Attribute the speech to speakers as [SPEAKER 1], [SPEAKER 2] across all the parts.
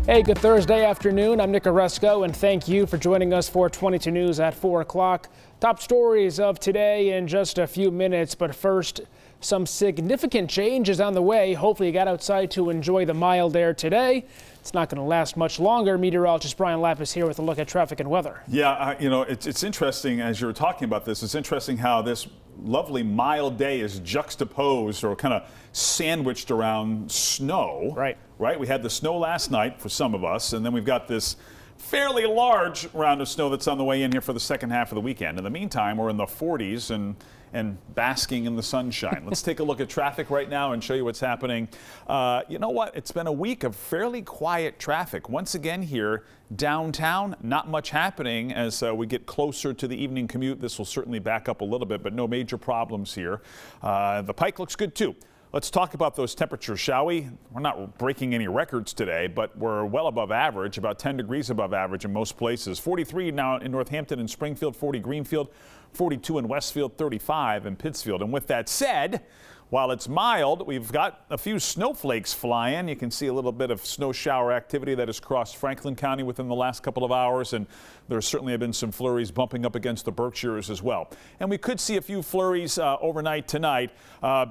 [SPEAKER 1] Hey, good Thursday afternoon. I'm Nick Oresco, and thank you for joining us for 22 News at 4 o'clock. Top stories of today in just a few minutes, but first, some significant changes on the way. Hopefully you got outside to enjoy the mild air today. It's not going to last much longer. Meteorologist Brian Lapis here with a look at traffic and weather.
[SPEAKER 2] Yeah, it's interesting as you were talking about this. It's interesting how this lovely mild day is juxtaposed or kind of sandwiched around snow. Right. We had the snow last night for some of us, and then we've got this fairly large round of snow that's on the way in here for the second half of the weekend. In the meantime, we're in the 40s and basking in the sunshine. Let's take a look at traffic right now and show you what's happening. You know what? It's been a week of fairly quiet traffic. Once again here downtown, not much happening as we get closer to the evening commute. This will certainly back up a little bit, but no major problems here. The Pike looks good too. Let's talk about those temperatures, shall we? We're not breaking any records today, but we're well above average, about 10 degrees above average in most places. 43 now in Northampton and Springfield, 40 Greenfield, 42 in Westfield, 35 in Pittsfield. And with that said, while it's mild, we've got a few snowflakes flying. You can see a little bit of snow shower activity that has crossed Franklin County within the last couple of hours, and there certainly have been some flurries bumping up against the Berkshires as well. And we could see a few flurries overnight tonight.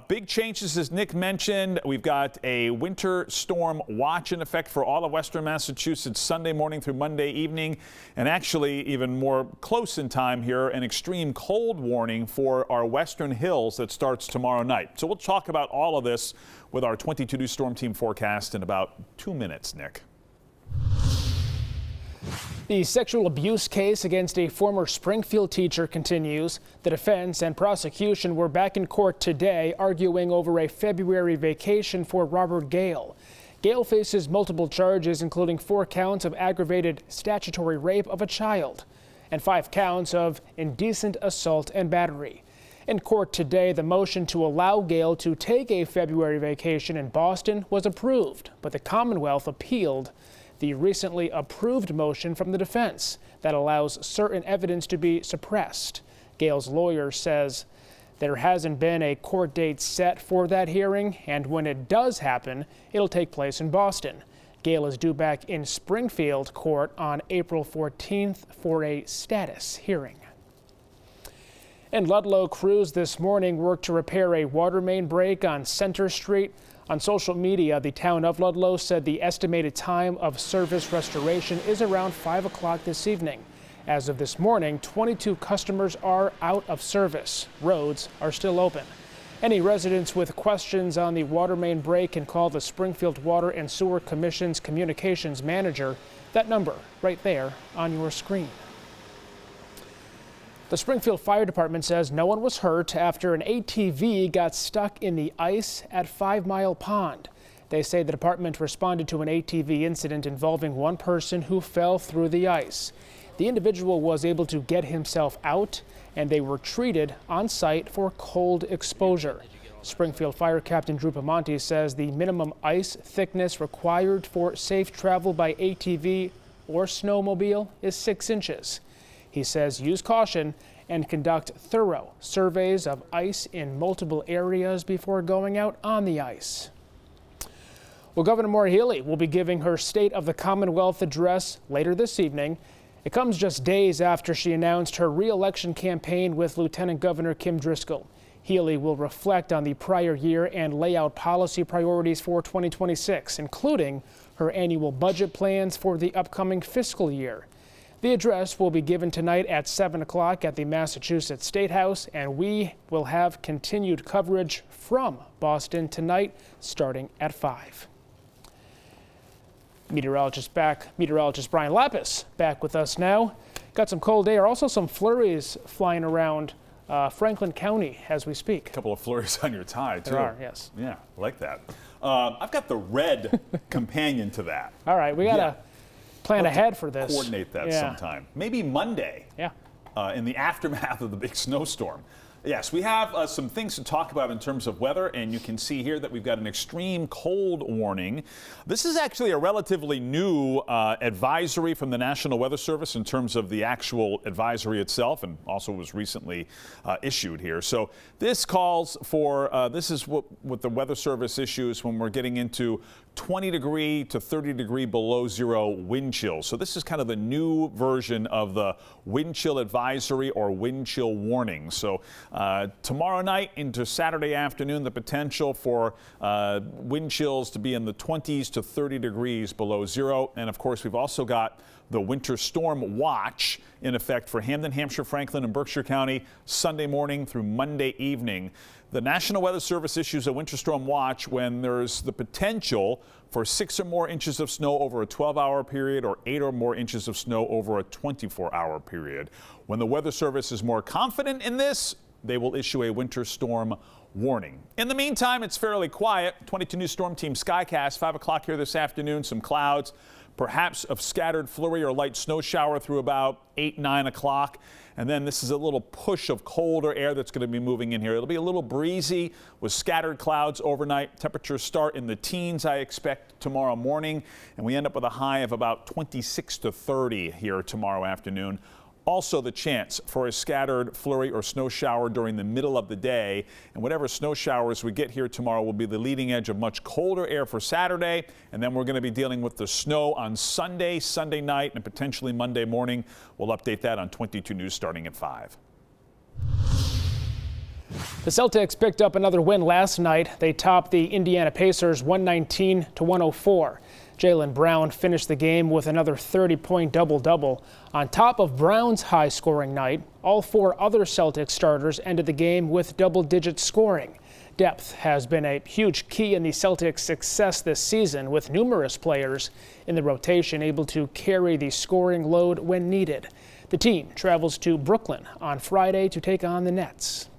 [SPEAKER 2] Big changes, as Nick mentioned. We've got a winter storm watch in effect for all of western Massachusetts Sunday morning through Monday evening, and actually even more close in time here, an extreme cold warning for our western hills that starts tomorrow night. So we'll talk about all of this with our 22 News Storm Team forecast in about 2 minutes, Nick.
[SPEAKER 1] The sexual abuse case against a former Springfield teacher continues. The defense and prosecution were back in court today arguing over a February vacation for Robert Gale. Gale faces multiple charges, including 4 counts of aggravated statutory rape of a child and 5 counts of indecent assault and battery. In court today, the motion to allow Gale to take a February vacation in Boston was approved, but the Commonwealth appealed the recently approved motion from the defense that allows certain evidence to be suppressed. Gale's lawyer says there hasn't been a court date set for that hearing, and when it does happen, it'll take place in Boston. Gale is due back in Springfield court on April 14th for a status hearing. And Ludlow crews this morning worked to repair a water main break on Center Street. On social media, the town of Ludlow said the estimated time of service restoration is around 5 o'clock this evening. As of this morning, 22 customers are out of service. Roads are still open. Any residents with questions on the water main break can call the Springfield Water and Sewer Commission's communications manager. That number right there on your screen. The Springfield Fire Department says no one was hurt after an ATV got stuck in the ice at 5 Mile Pond. They say the department responded to an ATV incident involving one person who fell through the ice. The individual was able to get himself out, and they were treated on site for cold exposure. Springfield Fire Captain Drew Pamonte says the minimum ice thickness required for safe travel by ATV or snowmobile is 6 inches. He says use caution and conduct thorough surveys of ice in multiple areas before going out on the ice. Well, Governor Maura Healey will be giving her State of the Commonwealth address later this evening. It comes just days after she announced her re-election campaign with Lieutenant Governor Kim Driscoll. Healey will reflect on the prior year and lay out policy priorities for 2026, including her annual budget plans for the upcoming fiscal year. The address will be given tonight at 7 o'clock at the Massachusetts State House, and we will have continued coverage from Boston tonight starting at 5. Meteorologist Brian Lapis back with us now. Got some cold air, also some flurries flying around Franklin County as we speak.
[SPEAKER 2] A couple of flurries on your tie, too.
[SPEAKER 1] There are, yes.
[SPEAKER 2] Yeah, I like that. I've got the red companion to that.
[SPEAKER 1] All right, we got to plan ahead for this.
[SPEAKER 2] Coordinate that sometime. Maybe Monday.
[SPEAKER 1] Yeah.
[SPEAKER 2] In the aftermath of the big snowstorm. Yes, we have some things to talk about in terms of weather, and you can see here that we've got an extreme cold warning. This is actually a relatively new advisory from the National Weather Service in terms of the actual advisory itself, and also was recently issued here. So this calls for, this is what the Weather Service issues when we're getting into 20 degree to 30 degree below zero wind chill. So this is kind of the new version of the wind chill advisory or wind chill warning. So tomorrow night into Saturday afternoon, the potential for wind chills to be in the 20s to 30 degrees below zero. And of course, we've also got the winter storm watch in effect for Hamden, Hampshire, Franklin, and Berkshire County Sunday morning through Monday evening. The National Weather Service issues a winter storm watch when there's the potential for 6 or more inches of snow over a 12-hour period or 8 or more inches of snow over a 24-hour period. When the Weather Service is more confident in this, they will issue a winter storm warning. In the meantime, it's fairly quiet. 22 News Storm Team Skycast, 5 o'clock here this afternoon, some clouds, perhaps a scattered flurry or light snow shower through about 8, 9 o'clock. And then this is a little push of colder air that's going to be moving in here. It'll be a little breezy with scattered clouds overnight. Temperatures start in the teens, I expect, tomorrow morning. And we end up with a high of about 26 to 30 here tomorrow afternoon. Also the chance for a scattered flurry or snow shower during the middle of the day. And whatever snow showers we get here tomorrow will be the leading edge of much colder air for Saturday. And then we're going to be dealing with the snow on Sunday, Sunday night, and potentially Monday morning. We'll update that on 22 News starting at 5.
[SPEAKER 1] The Celtics picked up another win last night. They topped the Indiana Pacers 119 to 104. Jaylen Brown finished the game with another 30-point double-double. On top of Brown's high-scoring night, all 4 other Celtics starters ended the game with double-digit scoring. Depth has been a huge key in the Celtics' success this season, with numerous players in the rotation able to carry the scoring load when needed. The team travels to Brooklyn on Friday to take on the Nets.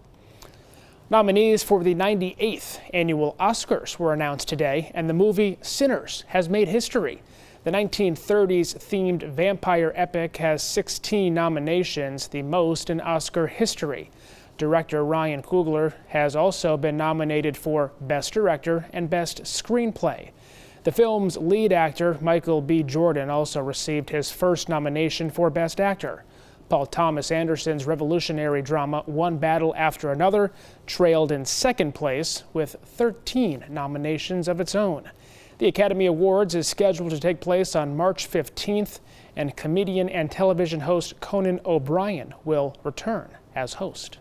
[SPEAKER 1] Nominees for the 98th annual Oscars were announced today, and the movie Sinners has made history. The 1930s themed vampire epic has 16 nominations, the most in Oscar history. Director Ryan Coogler has also been nominated for Best Director and Best Screenplay. The film's lead actor, Michael B. Jordan, also received his first nomination for Best Actor. Paul Thomas Anderson's revolutionary drama One Battle After Another trailed in second place with 13 nominations of its own. The Academy Awards is scheduled to take place on March 15th, and comedian and television host Conan O'Brien will return as host.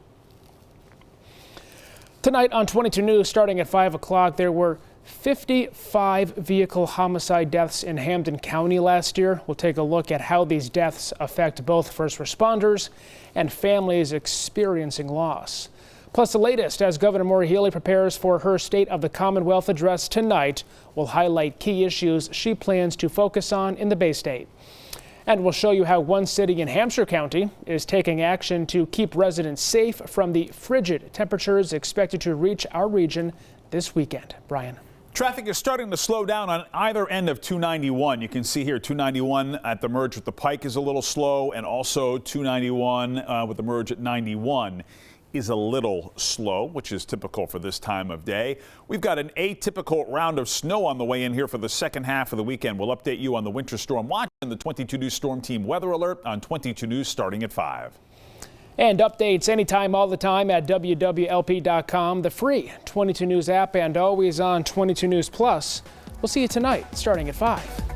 [SPEAKER 1] Tonight on 22 News, starting at 5 o'clock, there were 55 vehicle homicide deaths in Hamden County last year. We'll take a look at how these deaths affect both first responders and families experiencing loss. Plus the latest as Governor Maura Healey prepares for her State of the Commonwealth address tonight. We'll highlight key issues she plans to focus on in the Bay State. And we'll show you how one city in Hampshire County is taking action to keep residents safe from the frigid temperatures expected to reach our region this weekend. Brian.
[SPEAKER 2] Traffic is starting to slow down on either end of 291. You can see here 291 at the merge with the Pike is a little slow, and also 291 with the merge at 91 is a little slow, which is typical for this time of day. We've got an atypical round of snow on the way in here for the second half of the weekend. We'll update you on the winter storm watch and the 22 News Storm Team weather alert on 22 News starting at 5.
[SPEAKER 1] And updates anytime, all the time at wwlp.com, the free 22 News app, and always on 22 News Plus. We'll see you tonight starting at 5.